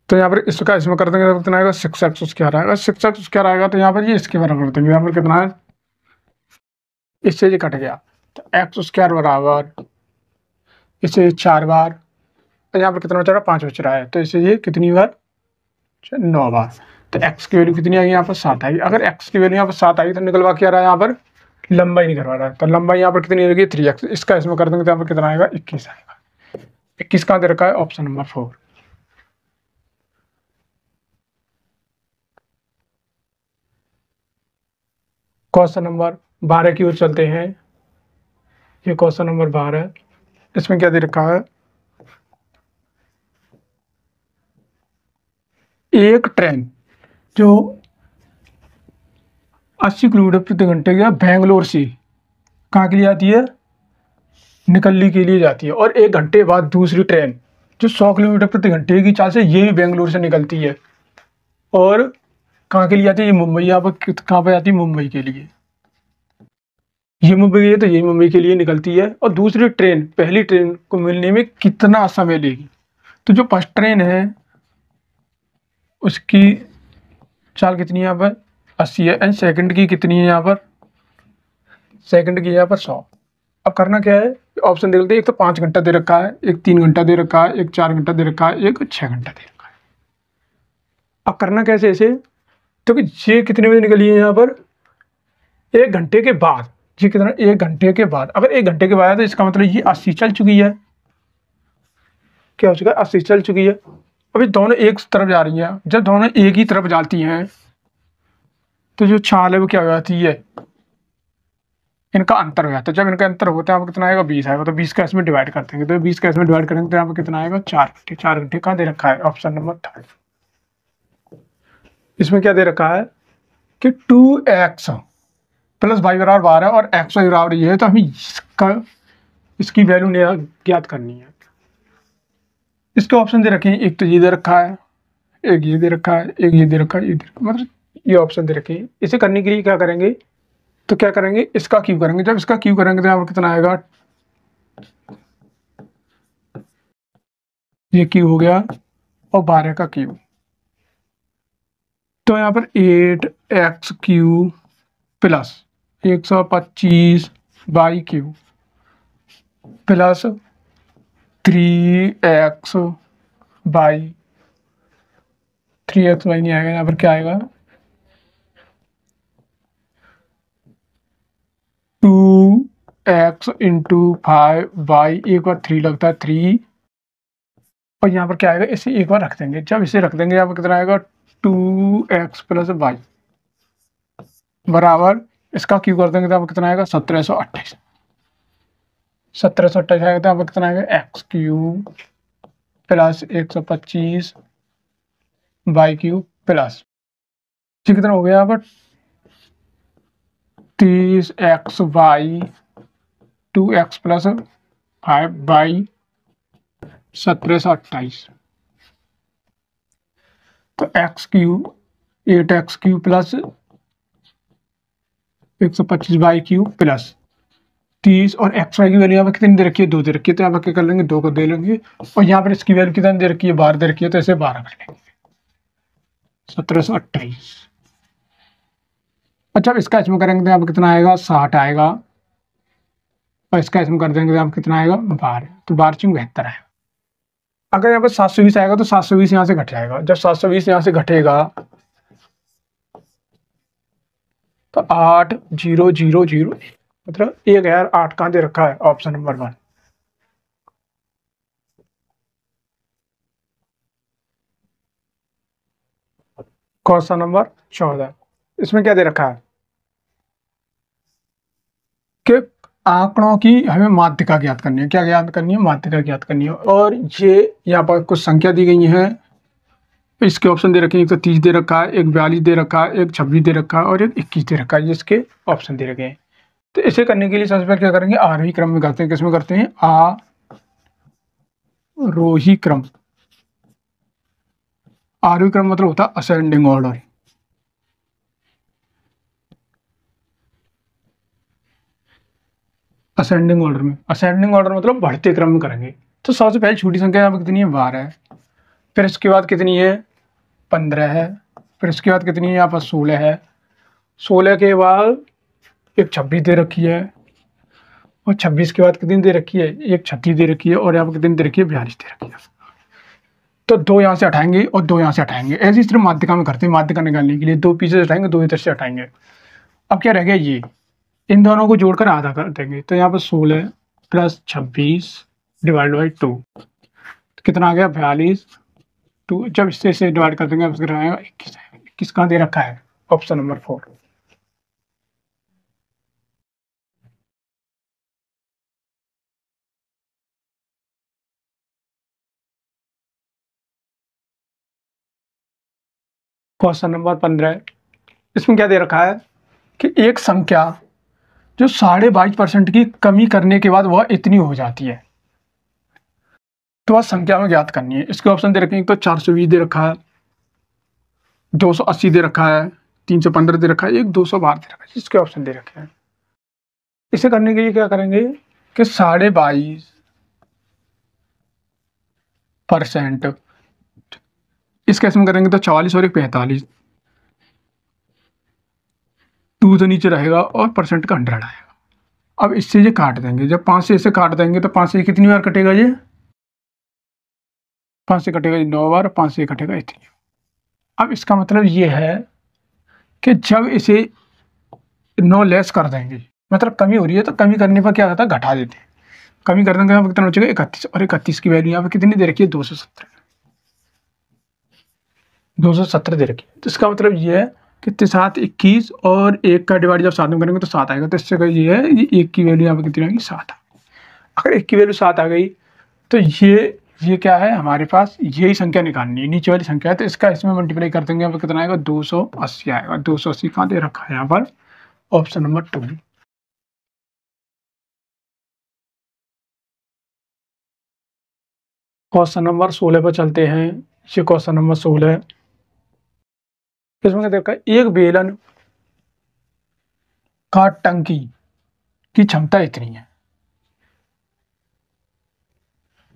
तो यहाँ पर इसका इसमें कर देंगे तो कितना आएगा, 6x² आएगा। 6x² आएगा तो यहाँ पर ये इसके बराबर कर देंगे, यहाँ पर कितना है, इससे ये कट गया तो x² बराबर, इससे 4 बार, यहाँ पर कितना बच रहा है, 5 बच रहा है, तो इससे ये कितनी बार, 9 बार। तो x की वैल्यू कितनी आएगी, यहाँ पर 7 आएगी। अगर x की वैल्यू यहाँ पर 7 आएगी तो निकलवा क्या रहा है, यहाँ पर लंबाई नहीं करवा रहा है, तो लंबाई यहाँ पर कितनी रहेगी, 3x। इसका इसमें कर देंगे तो यहाँ पर कितना आएगा, 21 आएगा। 21 कहाँ दे रखा है, ऑप्शन नंबर 4। क्वेश्चन नंबर 12 की ओर चलते हैं। ये क्वेश्चन नंबर 12, इसमें क्या दे रखा है, एक ट्रेन जो 80 किलोमीटर प्रति घंटे का बेंगलोर से कहाँ के लिए आती है, निकलने के लिए जाती है, और 1 घंटे बाद दूसरी ट्रेन जो 100 किलोमीटर प्रति घंटे की चाल से ये भी बेंगलोर से निकलती है और कहाँ के लिए आती है, ये मुंबई। यहाँ पर कहाँ पर आती है, मुंबई के लिए। ये मुंबई है तो ये मुंबई के लिए निकलती है और दूसरी ट्रेन पहली ट्रेन को मिलने में कितना समय लेगी। तो जो फर्स्ट ट्रेन है उसकी चाल कितनी है, यहाँ पर 80 है, एंड सेकंड की कितनी है, यहाँ पर सेकंड की यहाँ पर 100। अब करना क्या है, ऑप्शन देख लेते हैं। एक तो 5 घंटा दे रखा है, एक 3 घंटा दे रखा है, एक 4 घंटा दे रखा है, एक 6 घंटा दे रखा है। अब करना कैसे इसे, तो कि ये कितने बजे निकली है, यहाँ पर 1 घंटे के बाद। ये कितना, 1 घंटे के बाद। अगर 1 घंटे के बाद है तो इसका मतलब ये 80 चल चुकी है, क्या हो चुका है, 80 चल चुकी है। अभी दोनों एक तरफ जा रही हैं, जब दोनों एक ही तरफ जाती हैं तो जो चाल है वो क्या हो जाती है, इनका अंतर हो जाता है। जब इनका अंतर होता है यहाँ पर कितना आएगा 20 आएगा, तो 20 का इसमें डिवाइड कर देंगे, तो 20 का इसमें डिवाइड करेंगे तो यहाँ पर कितना आएगा 4 घंटे। 4 घंटे कहाँ दे रखा है, ऑप्शन नंबर 3। इसमें क्या दे रखा है कि 2x प्लस y बराबर 12 और x y बराबर ये है, तो हमें इसकी वैल्यू ज्ञात करनी है। इसके ऑप्शन दे रखे हैं, एक तो ये दे रखा है, एक ये दे रखा है, एक ये दे रखा है, मतलब ये ऑप्शन दे रखे हैं। इसे करने के लिए क्या करेंगे, तो क्या करेंगे, इसका क्यू करेंगे। जब इसका क्यू करेंगे तो यहाँ पर कितना आएगा, ये क्यू हो गया और 12 का क्यू, तो यहाँ पर 8x Q plus 125 by Q plus 3x by 3x by नहीं आएगा, यहाँ पर क्या आएगा 2x इंटू 5 बाई, एक बार 3 लगता है 3, और यहाँ पर क्या आएगा, इसे एक बार रख देंगे। जब इसे रख देंगे यहाँ पर कितना आएगा 2x प्लस वाई बराबर, इसका क्यू कर देंगे तो यहाँ पर कितना आएगा 1728। 1728 आएगा तो यहाँ पर कितना आएगा x Q plus 125 by Q plus, कितना हो गया यहाँ पर 30x by 2x plus 5 by 1728, तो x Q 8x Q plus 125 by Q plus 30, और एक्स वाई की वैल्यू यहाँ पर कितनी दे रखी है 2 दे रखी है, तो यहाँ पर क्या कर लेंगे 2 को दे लेंगे, और यहाँ पर इसकी वैल्यू कितनी दे रखी है 12 दे रखी है, तो इसे 12 कर लेंगे 1728। अच्छा, इसका इसमें करेंगे तो यहाँ पर कितना आएगा 60 आएगा, और इसका इसमें कर देंगे तो यहाँ पर कितना आएगा 12, तो 12×72 आएगा। अगर यहाँ पर 720 आएगा तो 720 यहाँ से घट जाएगा। जब 720 यहाँ से घटेगा तो 8000, मतलब 1008 कहाँ दे रखा है, ऑप्शन नंबर 1। क्वेश्चन नंबर 14, इसमें क्या दे रखा है कि आंकड़ों की हमें माध्यिका ज्ञात करनी है। क्या ज्ञात करनी है, माध्यिका ज्ञात करनी है, और ये यहाँ पर कुछ संख्या दी गई है। इसके ऑप्शन दे रखे हैं, एक तो 30 दे रखा है, एक 42 दे रखा है, एक 26 दे रखा है, और एक 21 दे रखा है, इसके ऑप्शन दे रखे हैं। तो इसे करने के लिए सबसे पहले क्या करेंगे, आरोही क्रम में करते हैं। किसमें करते हैं, आरोही क्रम। आरोही क्रम मतलब होता है असेंडिंग ऑर्डर। असेंडिंग ऑर्डर में, असेंडिंग ऑर्डर मतलब बढ़ते क्रम में करेंगे। तो सबसे पहले छोटी संख्या यहाँ पर कितनी है 12 है, फिर इसके बाद कितनी है 15 है, फिर इसके बाद कितनी है यहाँ पर 16 है, 16 के बाद एक 26 दे रखी है, और 26 के बाद कितनी दे रखी है, एक 36 दे रखी है, और यहाँ पर कितनी दे रखी है 42 दे रखी है। तो 2 यहाँ से हटाएंगे और 2 यहाँ से हटाएंगे, ऐसे सिर्फ माध्यिका में करते हैं। माध्यिका निकालने के लिए 2 पीछे हटाएंगे, 2 इधर से हटाएंगे। अब क्या रह गया, ये इन दोनों को जोड़कर आधा कर देंगे, तो यहाँ पर 16 प्लस 26 डिवाइड बाई 2 कितना आ गया 42। 2 जब इससे डिवाइड कर देंगे, अब 21। 21 कहाँ दे रखा है, ऑप्शन नंबर 4। क्वेश्चन नंबर 15, इसमें क्या दे रखा है कि एक संख्या जो 22.5% की कमी करने के बाद वह इतनी हो जाती है, तो वह संख्या में ज्ञात करनी है। इसके ऑप्शन दे रखे हैं, तो 420 दे रखा है, 280 दे रखा है, 315 दे रखा है, एक 212 दे रखा है, इसके ऑप्शन दे रखे हैं। इसे करने के लिए क्या करेंगे कि 22.5%, इसके इसमें करेंगे तो 44 और एक 45, 2 तो नीचे रहेगा और परसेंट का 100 आएगा। अब इससे ये काट देंगे, जब 5 से इसे काट देंगे तो 5 से कितनी बार कटेगा, ये 5 से कटेगा 9 बार, 5 से कटेगा इतनी। अब इसका मतलब ये है कि जब इसे 9 लेस कर देंगे, मतलब कमी हो रही है, तो कमी करने पर क्या होता है घटा देते हैं। कमी कर देंगे, यहाँ पर कितना बचेगा 31, और 31 की वैल्यू यहाँ पर कितनी दे रखी है 270 दे रखी है। तो इसका मतलब ये है कितने 7, 21 और 1 का डिवाइड जब 7 में करेंगे तो 7 आएगा। तो इससे ये है, ये 1 की वैल्यू यहाँ पर कितनी आएगी, 7। अगर 1 की वैल्यू 7 आ गई तो ये क्या है हमारे पास, यही संख्या निकालनी है, नीचे वाली संख्या है। तो इसका इसमें मल्टीप्लाई कर देंगे, यहाँ पर कितना आएगा, 280 आएगा। 280 कहाँ दे रखा है यहाँ पर, ऑप्शन नंबर 2। क्वेश्चन नंबर 16 पर चलते हैं। ये क्वेश्चन नंबर 16, इसमें देखा एक बेलन का टंकी की क्षमता इतनी है,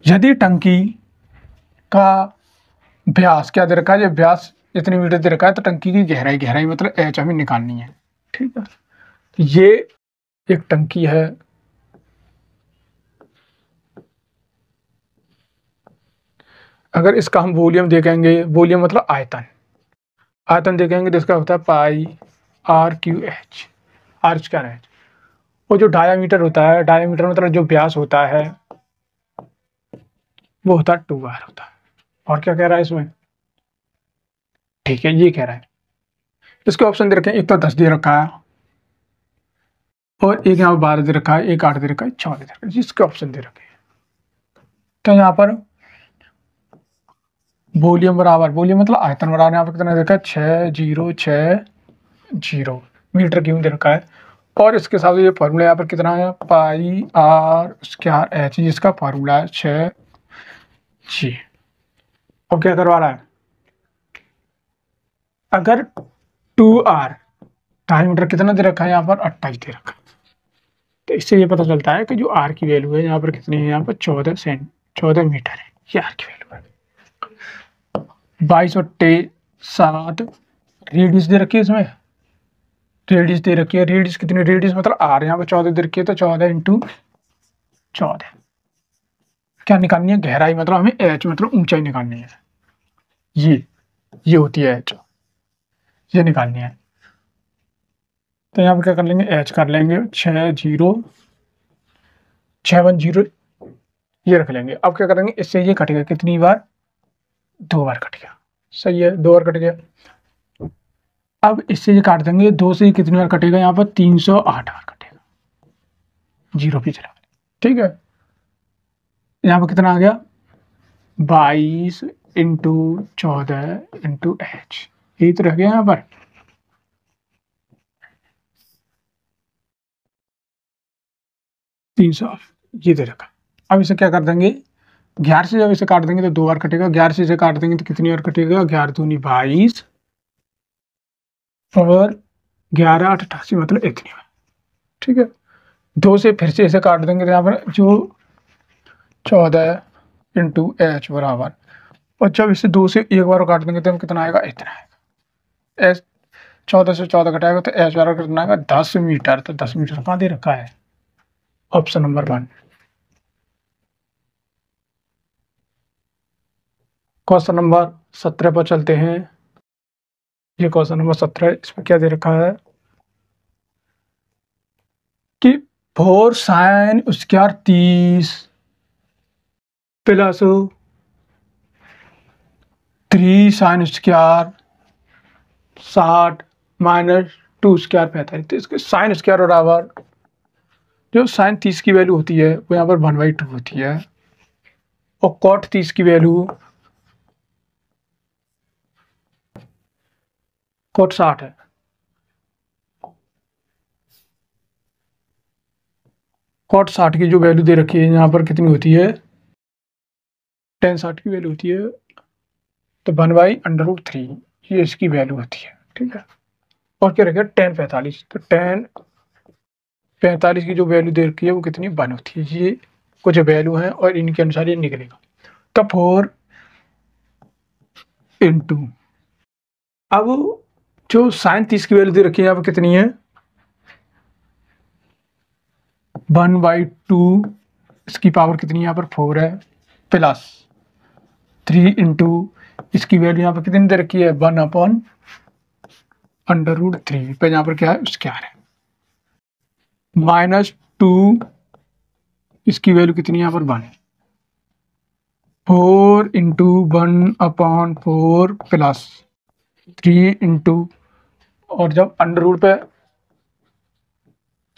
यदि टंकी का व्यास क्या दे रखा है, ये व्यास इतनी मीटर दे रखा है, तो टंकी की गहराई मतलब एच हमें निकालनी है। ठीक है, तो ये एक टंकी है, अगर इसका हम वॉल्यूम देखेंगे, वॉल्यूम मतलब आयतन, आयतन देखेंगे तो इसका होता है pi R Q H, R square H. और जो डायामीटर होता है, डायामीटर मतलब जो व्यास होता है, वो होता है 2r होता है। और क्या कह रहा है इसमें, ठीक है, ये कह रहा है। इसके ऑप्शन दे रखे हैं, एक तो 10 दे रखा है, और एक यहाँ पर 12 दे रखा है, एक 8 दे रखा है, 14 दे रखा है, जिसके ऑप्शन दे रखे हैं। तो यहाँ पर वॉल्यूम बराबर, वॉल्यूम मतलब आयतन बराबर, यहाँ पर कितना दे रखा है, 6060 मीटर क्यूब दे रखा है। और इसके साथ ये फॉर्मूला यहाँ पर कितना है, पाई आर स्क्वायर एच, जिसका फॉर्मूला है 6 जी। अब क्या करवा रहा है, अगर 2r डायमीटर कितना दे रखा है, यहाँ पर 28 दे रखा है, तो इससे ये पता चलता है कि जो r की वैल्यू है यहाँ पर कितनी है, यहाँ पर 14 मीटर है, ये r की वैल्यू है। 22 और 7 रेडियस दे रखी है, इसमें रेडियस दे रखी है, रेडियस कितनी, रेडियस मतलब r, यहाँ पर 14 दे रखी है, तो 14 × 14 क्या निकालनी है, गहराई मतलब हमें h मतलब ऊंचाई निकालनी है, ये होती है h, ये निकालनी है। तो यहाँ पर क्या कर लेंगे, h कर लेंगे 610 ये रख लेंगे। अब क्या करेंगे, इससे ये कटेगा कितनी बार, 2 बार कट गया, सही है, 2 बार कट गया। अब इससे ये काट देंगे, 2 से कितनी बार कटेगा, यहाँ पर 308 बार कटेगा, 0 की जगह। ठीक है, यहाँ पर कितना आ गया, 22 × 14 × h, यही तो रह गया यहाँ पर। ये दे रखा। अब इसे क्या कर देंगे, 11 से जब इसे काट देंगे तो 2 बार कटेगा, 11 से इसे काट देंगे तो कितनी बार कटेगा, 11 दूनी 22 और 11 8 88 मतलब इतनी बार। ठीक है, 2 से फिर से इसे काट देंगे तो यहाँ पर जो 14 × h बराबर, और जब इसे 2 से एक बार काट देंगे तो कितना आएगा, इतना आएगा। h 14 से 14 कटाएगा तो h बराबर कितना आएगा, 10 मीटर। तो 10 मीटर कहाँ दे रखा है, ऑप्शन नंबर 1। क्वेश्चन नंबर 17 पर चलते हैं। ये क्वेश्चन नंबर 17, इसमें क्या दे रखा है कि 4 sin square 30 plus 3 sin square 60 minus 2 square 45। तो इसके साइन स्क्वायर बराबर, जो साइन 30 की वैल्यू होती है वो यहाँ पर 1/2 होती है, और कॉट 30 की वैल्यू कॉट 60 है। कॉट 60 की जो वैल्यू दे रखी है यहाँ पर कितनी होती है, tan 60 की वैल्यू होती है तो 1/√3, ये इसकी वैल्यू होती है। ठीक है, और क्या रखेगा, tan 45, तो tan 45 की जो वैल्यू दे रखी है वो कितनी 1 होती है। ये कुछ वैल्यू है और इनके अनुसार ये निकलेगा। तो 4 × अब जो साइन 30 की वैल्यू दे रखी है यहाँ पर कितनी है, 1/2, इसकी पावर कितनी यहाँ पर 4 है, प्लस 3 × इसकी वैल्यू यहाँ पर कितनी दे रखी है, 1/√3 पे यहाँ पर क्या है, स्क्वायर है, -2 इसकी वैल्यू कितनी यहाँ पर 1 है, 4 × 1/4 प्लस 3 × और जब अंडर रूट पे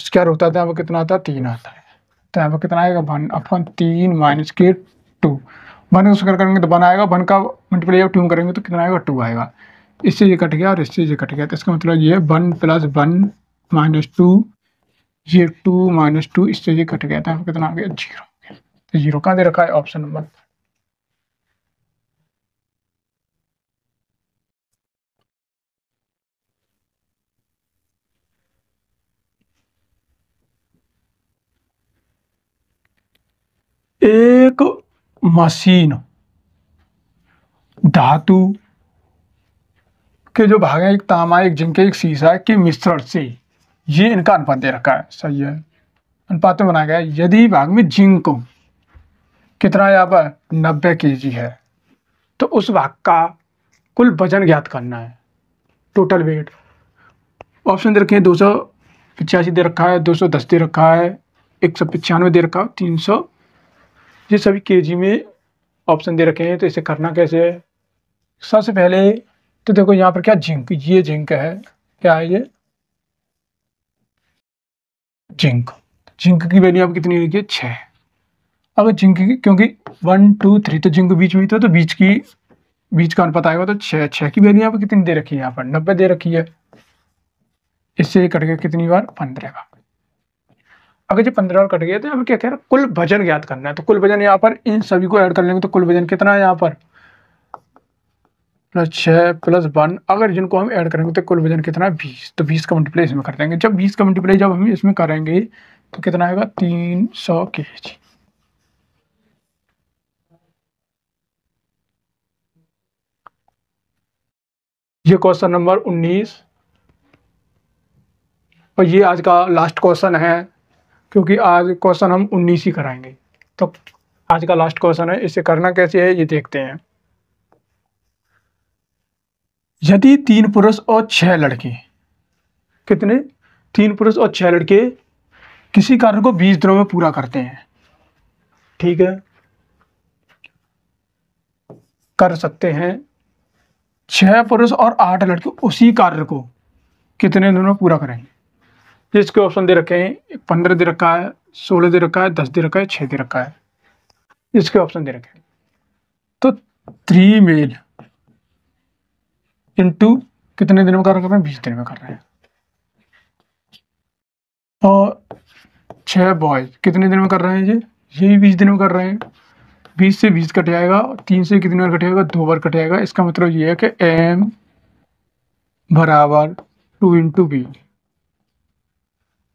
स्क्वायर होता है तो यहाँ पर कितना आता है, 3 आता है। तो यहाँ पर कितना आएगा, 1/3 माइनस के 2। 1 का स्क्वायर करेंगे तो 1 आएगा, 1 का मल्टीप्लाई जब 2 करेंगे तो कितना आएगा, 2 आएगा। इससे ये कट गया और इससे ये कट गया, तो इसका मतलब ये 1 + 1 - 2, ये 2 - 2, इससे ये कट गया, तो कितना आ गया, 0। तो 0 कहाँ दे रखा है, ऑप्शन नंबर। एक मशीन धातु के जो भाग हैं, एक तांबा, एक जिंक, एक शीशा के मिश्रण से, ये इनका अनुपात दे रखा है, सही है, अनुपात में बनाया गया है। यदि भाग में जिंक कितना है, यहाँ पर 90 kg है, तो उस भाग का कुल वजन ज्ञात करना है, टोटल वेट। ऑप्शन दे रखे हैं, 285 दे रखा है, 210 दे रखा है, 195 दे रखा है, 300, ये सभी केजी में ऑप्शन दे रखे हैं। तो इसे करना कैसे है, सबसे पहले तो देखो यहाँ पर क्या, जिंक, ये जिंक है, क्या है ये, जिंक। जिंक की वैल्यू आप कितनी लिखिए, 6। अगर जिंक की, क्योंकि 1 2 3 तो जिंक बीच में ही था, तो बीच का अनुपात आएगा, तो 6 की वैल्यू यहाँ पर कितनी दे रखी है, यहाँ पर 90 दे रखी है। इससे ये कट गया कितनी बार, 15 बार। अगर ये 15 बार कट गया तो यहाँ पर क्या कह रहा है, कुल वजन ज्ञात करना है। तो कुल वजन यहाँ पर इन सभी को ऐड कर लेंगे तो कुल वजन कितना है, यहाँ पर +6 + 1, अगर जिनको हम ऐड करेंगे तो कुल वजन कितना है, 20। तो 20 का मल्टीप्लाई इसमें कर देंगे। जब 20 का मल्टीप्लाई जब हम इसमें करेंगे तो कितना आएगा, 300 kg। ये क्वेश्चन नंबर 19 और ये आज का लास्ट क्वेश्चन है, क्योंकि आज क्वेश्चन हम 19 ही कराएंगे। तो आज का लास्ट क्वेश्चन है, इसे करना कैसे है ये देखते हैं। यदि 3 पुरुष और 6 लड़के, कितने, 3 पुरुष और 6 लड़के किसी कार्य को 20 दिनों में पूरा करते हैं, ठीक है, कर सकते हैं। 6 पुरुष और 8 लड़के उसी कार्य को कितने दिनों में पूरा करेंगे। इसके ऑप्शन दे रखे हैं, 15 दे रखा है, 16 दे रखा है, 10 दे रखा है, 6 दे रखा है। इसके ऑप्शन दे रखे हैं। तो 3 मेल इंटू कितने दिनों में कर रहे हैं, 20 दिन में कर रहे हैं। और 6 बॉयज कितने दिन में कर रहे हैं, ये 20 दिन में कर रहे हैं। 20 से 20 कट जाएगा, 3 से कितनी बार कट जाएगा, 2 बार कट जाएगा। इसका मतलब ये है कि m = 2 × b।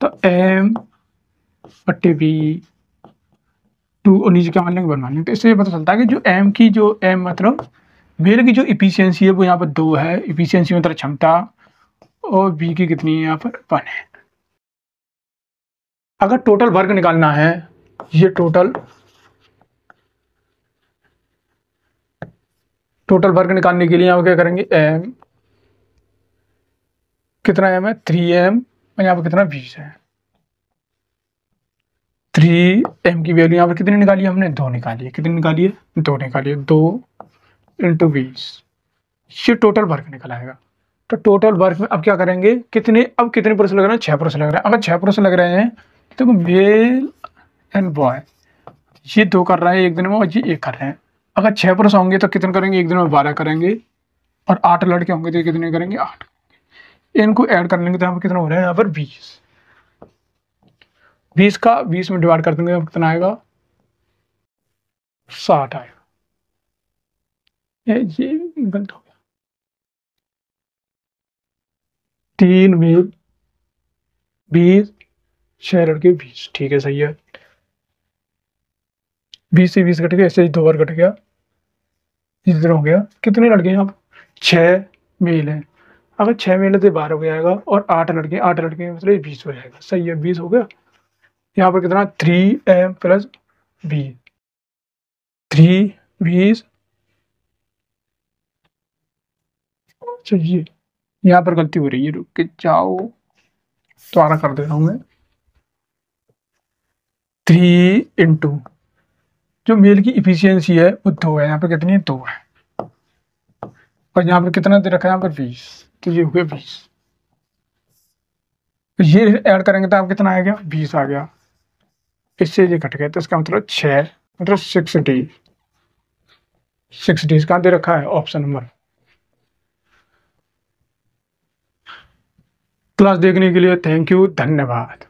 तो m/b 2 और नीचे क्या मान लेंगे, 1 मान लेंगे। तो इससे ये पता चलता है कि जो m मतलब मेल की जो इफिशियंसी है वो यहाँ पर 2 है, इफिशियंसी मतलब क्षमता, और b की कितनी है, यहाँ पर 1 है। अगर टोटल वर्क निकालना है, ये टोटल वर्क निकालने के लिए यहाँ पर क्या करेंगे, m कितना m है, 3m, और यहाँ पर कितना 20 है। 3m की वैल्यू यहाँ पर कितनी निकाली है हमने, 2 निकाली है। कितनी निकाली है, 2 निकाली है। 2 × 20, ये टोटल वर्क निकलाएगा। तो टोटल वर्क में अब क्या करेंगे, कितने पुरुष लग रहे हैं, 6 पुरुष लग रहे हैं। अगर 6 पुरुष लग रहे हैं तो मेल एंड बॉय ये 2 कर रहे हैं एक दिन में, और ये 1 कर रहे हैं। अगर 6 पुरुष होंगे तो कितने करेंगे, एक दिन में 12 करेंगे, और 8 लड़के होंगे तो कितने करेंगे, 8। इनको ऐड कर लेंगे तो यहाँ पर कितना हो रहा है, यहाँ पर 20। 20 का 20 में डिवाइड कर देंगे तो कितना आएगा, 60 आएगा। ये गलत हो गया। 3 मेल 20, 6 लड़के 20, ठीक है, सही है। 20 से 20 कट गया, ऐसे ही 2 बार कट गया, इस तरह हो गया। कितने लड़के हैं, आप 6 मेल हैं। अगर 6 मेल है तो 12 हो जाएगा, और 8 लड़के मतलब 20 हो जाएगा, सही है, 20 हो गया। यहाँ पर कितना, 3m + b, 3 20। चलिए यहाँ पर गलती हो रही है, रुक के जाओ, दोबारा कर दे रहा हूँ मैं। 3 × जो मेल की इफिशियंसी है वो 2 है, यहाँ पर कितनी है, 2 है, और यहाँ पर कितना दे रखा है, यहाँ पर 20, तो ये हो गया 20। तो ये ऐड करेंगे तो आप कितना आ गया, 20 आ गया। इससे ये घट गया तो इसका मतलब 6, मतलब 6D। 6D कहाँ दे रखा है, ऑप्शन नंबर। क्लास देखने के लिए थैंक यू, धन्यवाद।